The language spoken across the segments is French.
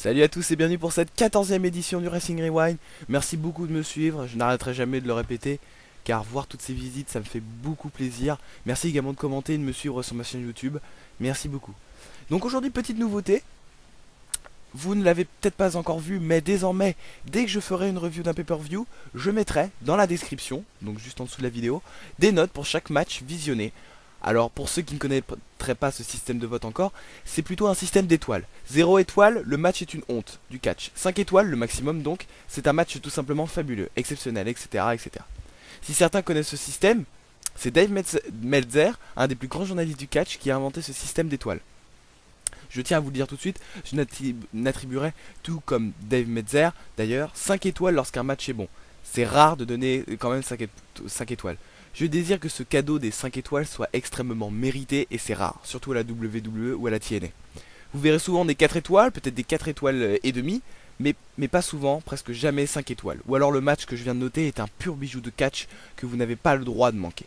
Salut à tous et bienvenue pour cette 14e édition du Racing Rewind. Merci beaucoup de me suivre, je n'arrêterai jamais de le répéter car voir toutes ces visites ça me fait beaucoup plaisir. Merci également de commenter et de me suivre sur ma chaîne YouTube, merci beaucoup. Donc aujourd'hui petite nouveauté, vous ne l'avez peut-être pas encore vu mais désormais dès que je ferai une review d'un pay-per-view, je mettrai dans la description, donc juste en dessous de la vidéo, des notes pour chaque match visionné. Alors pour ceux qui ne connaîtraient pas ce système de vote encore, c'est plutôt un système d'étoiles. 0 étoile, le match est une honte du catch. 5 étoiles, le maximum donc, c'est un match tout simplement fabuleux, exceptionnel, etc. etc. Si certains connaissent ce système, c'est Dave Meltzer, un des plus grands journalistes du catch, qui a inventé ce système d'étoiles. Je tiens à vous le dire tout de suite, je n'attribuerai tout comme Dave Meltzer, d'ailleurs, 5 étoiles lorsqu'un match est bon. C'est rare de donner quand même 5 étoiles. Je désire que ce cadeau des 5 étoiles soit extrêmement mérité et c'est rare, surtout à la WWE ou à la TNA. Vous verrez souvent des 4 étoiles, peut-être des 4 étoiles et demie, mais pas souvent, presque jamais 5 étoiles. Ou alors le match que je viens de noter est un pur bijou de catch que vous n'avez pas le droit de manquer.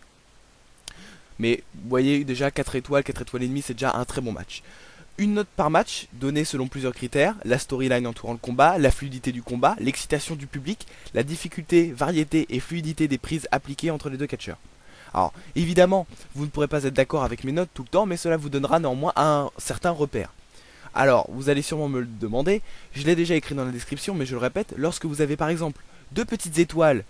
Mais vous voyez déjà 4 étoiles et demie, c'est déjà un très bon match. Une note par match, donnée selon plusieurs critères, la storyline entourant le combat, la fluidité du combat, l'excitation du public, la difficulté, variété et fluidité des prises appliquées entre les deux catcheurs. Alors, évidemment, vous ne pourrez pas être d'accord avec mes notes tout le temps, mais cela vous donnera néanmoins un certain repère. Alors, vous allez sûrement me le demander, je l'ai déjà écrit dans la description, mais je le répète, lorsque vous avez par exemple deux petites étoiles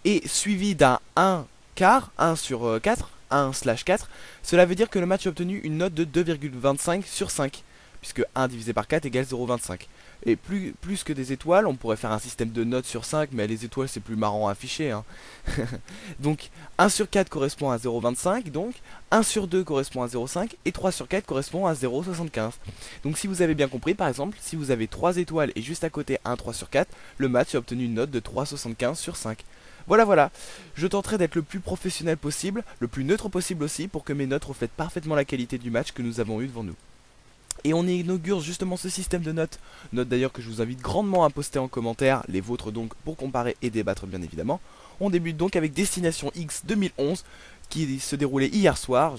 et suivi d'un 1 quart, 1 sur 4, 1/4, cela veut dire que le match a obtenu une note de 2,25 sur 5, puisque 1 divisé par 4 égale 0,25. Et plus que des étoiles, on pourrait faire un système de notes sur 5, mais les étoiles c'est plus marrant à afficher. Hein. Donc 1 sur 4 correspond à 0,25, donc 1 sur 2 correspond à 0,5, et 3 sur 4 correspond à 0,75. Donc si vous avez bien compris, par exemple, si vous avez 3 étoiles et juste à côté un 3 sur 4, le match a obtenu une note de 3,75 sur 5. Voilà, je tenterai d'être le plus professionnel possible, le plus neutre possible aussi, pour que mes notes reflètent parfaitement la qualité du match que nous avons eu devant nous. Et on inaugure justement ce système de notes, notes d'ailleurs que je vous invite grandement à poster en commentaire, les vôtres donc pour comparer et débattre bien évidemment. On débute donc avec Destination X 2011, qui se déroulait hier soir.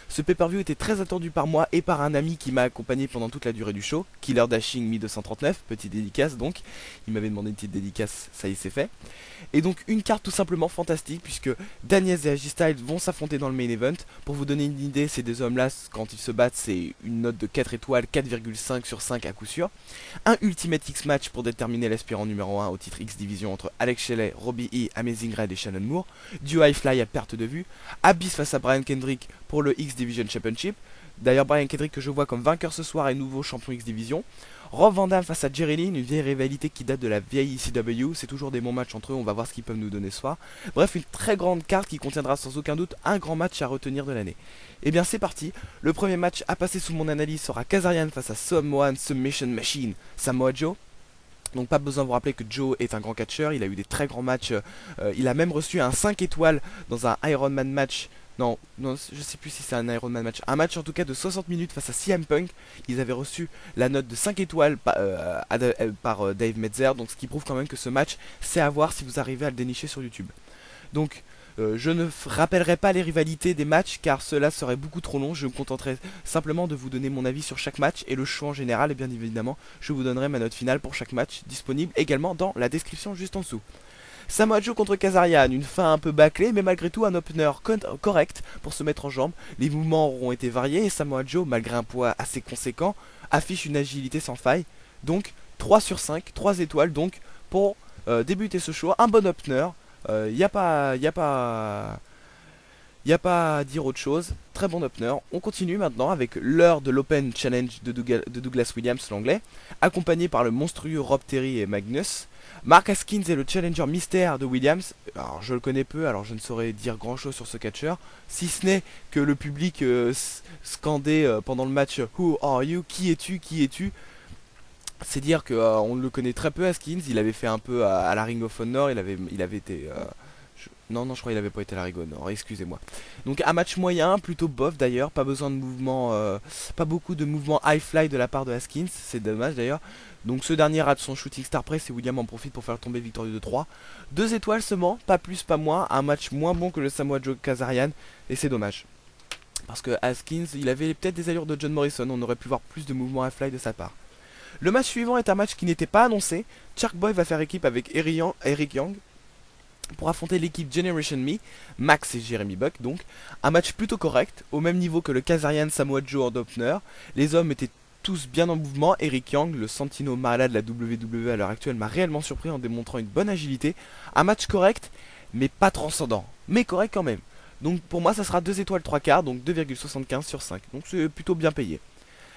Ce pay-per-view était très attendu par moi et par un ami qui m'a accompagné pendant toute la durée du show, Killer Dashing 1239, petite dédicace donc, il m'avait demandé une petite dédicace, ça y est c'est fait. Et donc une carte tout simplement fantastique puisque Daniels et AJ Styles vont s'affronter dans le main event. Pour vous donner une idée, ces deux hommes là quand ils se battent c'est une note de 4 étoiles, 4,5 sur 5 à coup sûr. Un Ultimate X match pour déterminer l'aspirant numéro 1 au titre X Division entre Alex Shelley, Robbie E, Amazing Red et Shannon Moore. Du High Fly à perte de vue. Abyss face à Brian Kendrick pour le X Division Championship. D'ailleurs Brian Kendrick que je vois comme vainqueur ce soir et nouveau champion X Division. Rob Van Dam face à Jerry Lynn, une vieille rivalité qui date de la vieille ECW, c'est toujours des bons matchs entre eux, on va voir ce qu'ils peuvent nous donner ce soir. Bref, une très grande carte qui contiendra sans aucun doute un grand match à retenir de l'année. Et bien c'est parti, le premier match à passer sous mon analyse sera Kazarian face à Samoan Submission Machine, Samoa Joe. Donc pas besoin de vous rappeler que Joe est un grand catcheur, il a eu des très grands matchs, il a même reçu un 5 étoiles dans un Ironman match. Non, je sais plus si c'est un Ironman match. Un match en tout cas de 60 minutes face à CM Punk. Ils avaient reçu la note de 5 étoiles par Dave Meltzer. Donc ce qui prouve quand même que ce match, c'est à voir si vous arrivez à le dénicher sur YouTube. Donc je ne rappellerai pas les rivalités des matchs car cela serait beaucoup trop long. Je me contenterai simplement de vous donner mon avis sur chaque match et le show en général. Et bien évidemment, je vous donnerai ma note finale pour chaque match, disponible également dans la description juste en dessous. Samoa Joe contre Kazarian, une fin un peu bâclée mais malgré tout un opener correct pour se mettre en jambe. Les mouvements auront été variés et Samoa Joe, malgré un poids assez conséquent, affiche une agilité sans faille. Donc 3 sur 5, 3 étoiles donc pour débuter ce show, un bon opener. Y a pas à dire autre chose, très bon opener. On continue maintenant avec l'heure de l'Open Challenge de Douglas Williams l'anglais, accompagné par le monstrueux Rob Terry et Magnus. Mark Haskins est le challenger mystère de Williams. Alors je le connais peu, alors je ne saurais dire grand chose sur ce catcheur, si ce n'est que le public scandait pendant le match Who are you? Qui es-tu? Qui es-tu? C'est dire que on le connaît très peu Haskins, il avait fait un peu à la Ring of Honor, il avait été non, je crois qu'il avait pas été à la Ring of Honor, excusez-moi. Donc un match moyen, plutôt bof d'ailleurs, pas besoin de mouvements, pas beaucoup de mouvements high fly de la part de Haskins, c'est dommage d'ailleurs. Donc ce dernier rate son shooting star press et William en profite pour faire tomber victorieux de 3. 2 étoiles seulement, pas plus pas moins, un match moins bon que le Samoa Joe Kazarian et c'est dommage. Parce que Haskins, il avait peut-être des allures de John Morrison, on aurait pu voir plus de mouvements high fly de sa part. Le match suivant est un match qui n'était pas annoncé. Sharkboy va faire équipe avec Eric Young pour affronter l'équipe Generation Me, Max et Jeremy Buck donc. Un match plutôt correct, au même niveau que le Kazarian Samoa Joe en opener. Les hommes étaient tous bien en mouvement. Eric Young, le Santino Marella de la WWE à l'heure actuelle, m'a réellement surpris en démontrant une bonne agilité. Un match correct, mais pas transcendant, mais correct quand même. Donc pour moi ça sera 2 étoiles 3 quarts, donc 2,75 sur 5. Donc c'est plutôt bien payé.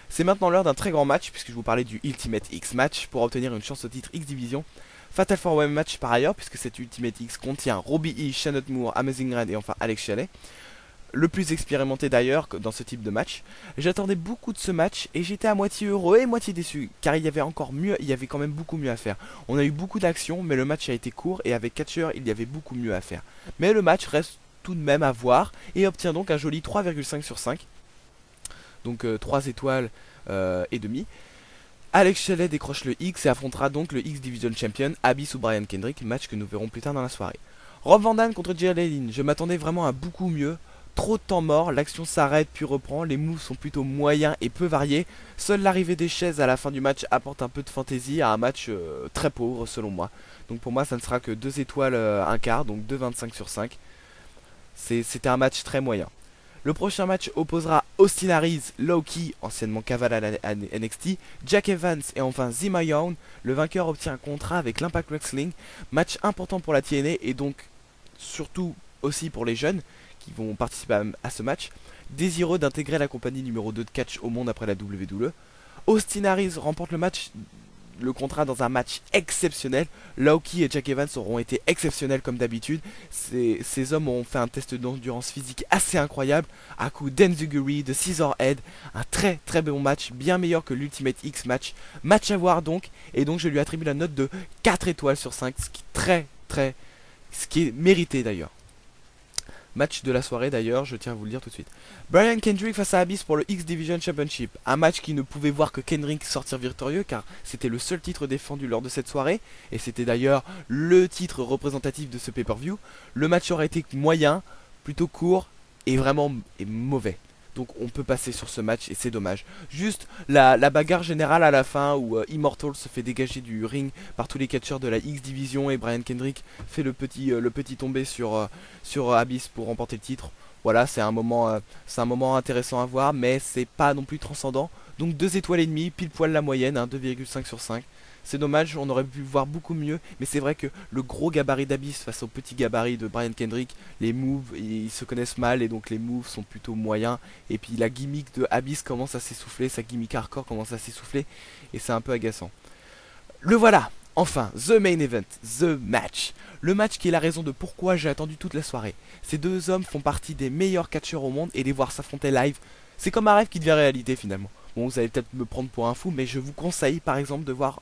C'est maintenant l'heure d'un très grand match, puisque je vous parlais du Ultimate X match pour obtenir une chance au titre X Division. Fatal 4-Way match par ailleurs, puisque cette Ultimate X contient Robbie E, Shannon Moore, Amazing Red et enfin Alex Shelley. Le plus expérimenté d'ailleurs dans ce type de match. J'attendais beaucoup de ce match et j'étais à moitié heureux et moitié déçu, car il y avait encore mieux, il y avait quand même beaucoup mieux à faire. On a eu beaucoup d'actions, mais le match a été court et avec catcheur il y avait beaucoup mieux à faire. Mais le match reste tout de même à voir et obtient donc un joli 3,5 sur 5. Donc 3 étoiles et demi. Alex Shelley décroche le X et affrontera donc le X Division Champion Abyss ou Brian Kendrick, match que nous verrons plus tard dans la soirée. Rob Van Dam contre Jay Lynn, je m'attendais vraiment à beaucoup mieux. Trop de temps mort, l'action s'arrête puis reprend, les moves sont plutôt moyens et peu variés. Seule l'arrivée des chaises à la fin du match apporte un peu de fantaisie à un match très pauvre selon moi. Donc pour moi ça ne sera que 2 étoiles 1 quart, donc 2,25 sur 5. C'était un match très moyen. Le prochain match opposera Austin Harris, Low-Key, anciennement Cavalier à NXT, Jack Evans et enfin Zima Young. Le vainqueur obtient un contrat avec l'Impact Wrestling. Match important pour la TNA et donc surtout aussi pour les jeunes qui vont participer à ce match. Désireux d'intégrer la compagnie numéro 2 de catch au monde après la WWE. Austin Harris remporte le contrat dans un match exceptionnel. Low-Key et Jack Evans auront été exceptionnels comme d'habitude. Ces hommes ont fait un test d'endurance physique assez incroyable à coup d'Enzuguri, de Scissorhead. Un très très bon match, bien meilleur que l'Ultimate X match. Match à voir donc, et donc je lui attribue la note de 4 étoiles sur 5, ce qui est mérité d'ailleurs. Match de la soirée d'ailleurs, je tiens à vous le dire tout de suite. Brian Kendrick face à Abyss pour le X Division Championship. Un match qui ne pouvait voir que Kendrick sortir victorieux car c'était le seul titre défendu lors de cette soirée. Et c'était d'ailleurs le titre représentatif de ce pay-per-view. Le match aurait été moyen, plutôt court et vraiment mauvais. Donc on peut passer sur ce match et c'est dommage. Juste la bagarre générale à la fin où Immortal se fait dégager du ring par tous les catcheurs de la X Division et Brian Kendrick fait le petit tombé sur Abyss pour remporter le titre. Voilà, c'est un moment intéressant à voir, mais c'est pas non plus transcendant. Donc 2 étoiles et demie, pile poil la moyenne, hein, 2,5 sur 5. C'est dommage, on aurait pu voir beaucoup mieux, mais c'est vrai que le gros gabarit d'Abyss face au petit gabarit de Brian Kendrick, les moves, ils se connaissent mal et donc les moves sont plutôt moyens. Et puis la gimmick de Abyss commence à s'essouffler, sa gimmick hardcore commence à s'essouffler et c'est un peu agaçant. Le voilà, enfin, the main event, the match. Le match qui est la raison de pourquoi j'ai attendu toute la soirée. Ces deux hommes font partie des meilleurs catcheurs au monde et les voir s'affronter live, c'est comme un rêve qui devient réalité finalement. Bon, vous allez peut-être me prendre pour un fou, mais je vous conseille par exemple de voir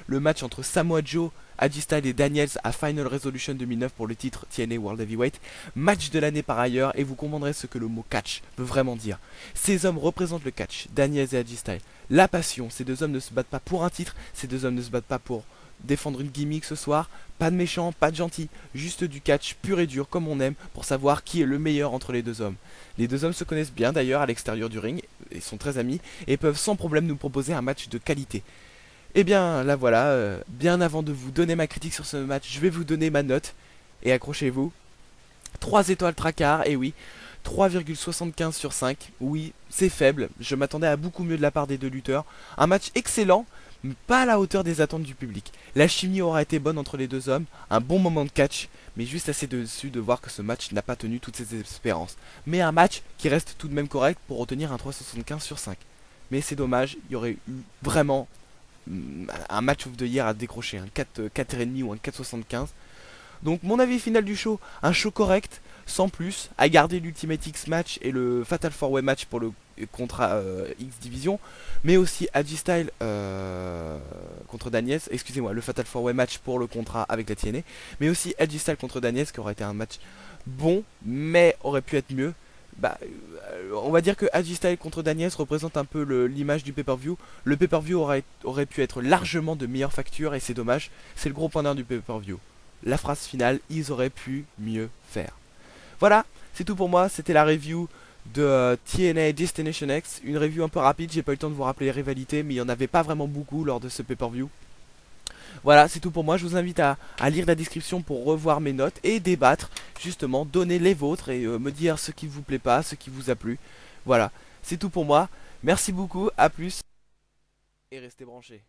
le match entre Samoa Joe, AJ Styles et Daniels à Final Resolution 2009 pour le titre TNA World Heavyweight. Match de l'année par ailleurs et vous comprendrez ce que le mot catch veut vraiment dire. Ces hommes représentent le catch, Daniels et AJ Styles. La passion, ces deux hommes ne se battent pas pour un titre, ces deux hommes ne se battent pas pour défendre une gimmick ce soir. Pas de méchant, pas de gentil, juste du catch pur et dur comme on aime pour savoir qui est le meilleur entre les deux hommes. Les deux hommes se connaissent bien d'ailleurs à l'extérieur du ring, ils sont très amis et peuvent sans problème nous proposer un match de qualité. Et bien là voilà, bien avant de vous donner ma critique sur ce match, je vais vous donner ma note. Et accrochez-vous, 3 étoiles 3 quarts, et oui, 3,75 sur 5. Oui, c'est faible, je m'attendais à beaucoup mieux de la part des deux lutteurs. Un match excellent, mais pas à la hauteur des attentes du public. La chimie aura été bonne entre les deux hommes, un bon moment de catch, mais juste assez déçu de voir que ce match n'a pas tenu toutes ses espérances. Mais un match qui reste tout de même correct pour obtenir un 3,75 sur 5. Mais c'est dommage, il y aurait eu vraiment un match of the year à décrocher, un 4,5 ou un 4,75. Donc mon avis final du show, un show correct, sans plus, à garder l'Ultimate X match et le Fatal 4-Way match pour le contrat X Division, mais aussi AJ Styles contre Daniels, excusez-moi, le Fatal 4-Way match pour le contrat avec la TNA, mais aussi AJ Styles contre Daniels qui aurait été un match bon, mais aurait pu être mieux. On va dire que AJ Styles contre Daniels représente un peu l'image du pay-per-view. Le pay-per-view aurait pu être largement de meilleure facture et c'est dommage. C'est le gros point d'or du pay-per-view. La phrase finale, ils auraient pu mieux faire. Voilà, c'est tout pour moi. C'était la review de TNA Destination X, une review un peu rapide, j'ai pas eu le temps de vous rappeler les rivalités, mais il y en avait pas vraiment beaucoup lors de ce pay-per-view. Voilà, c'est tout pour moi, je vous invite à lire la description pour revoir mes notes et débattre, justement, donner les vôtres et me dire ce qui vous plaît pas, ce qui vous a plu. Voilà, c'est tout pour moi, merci beaucoup, à plus et restez branchés.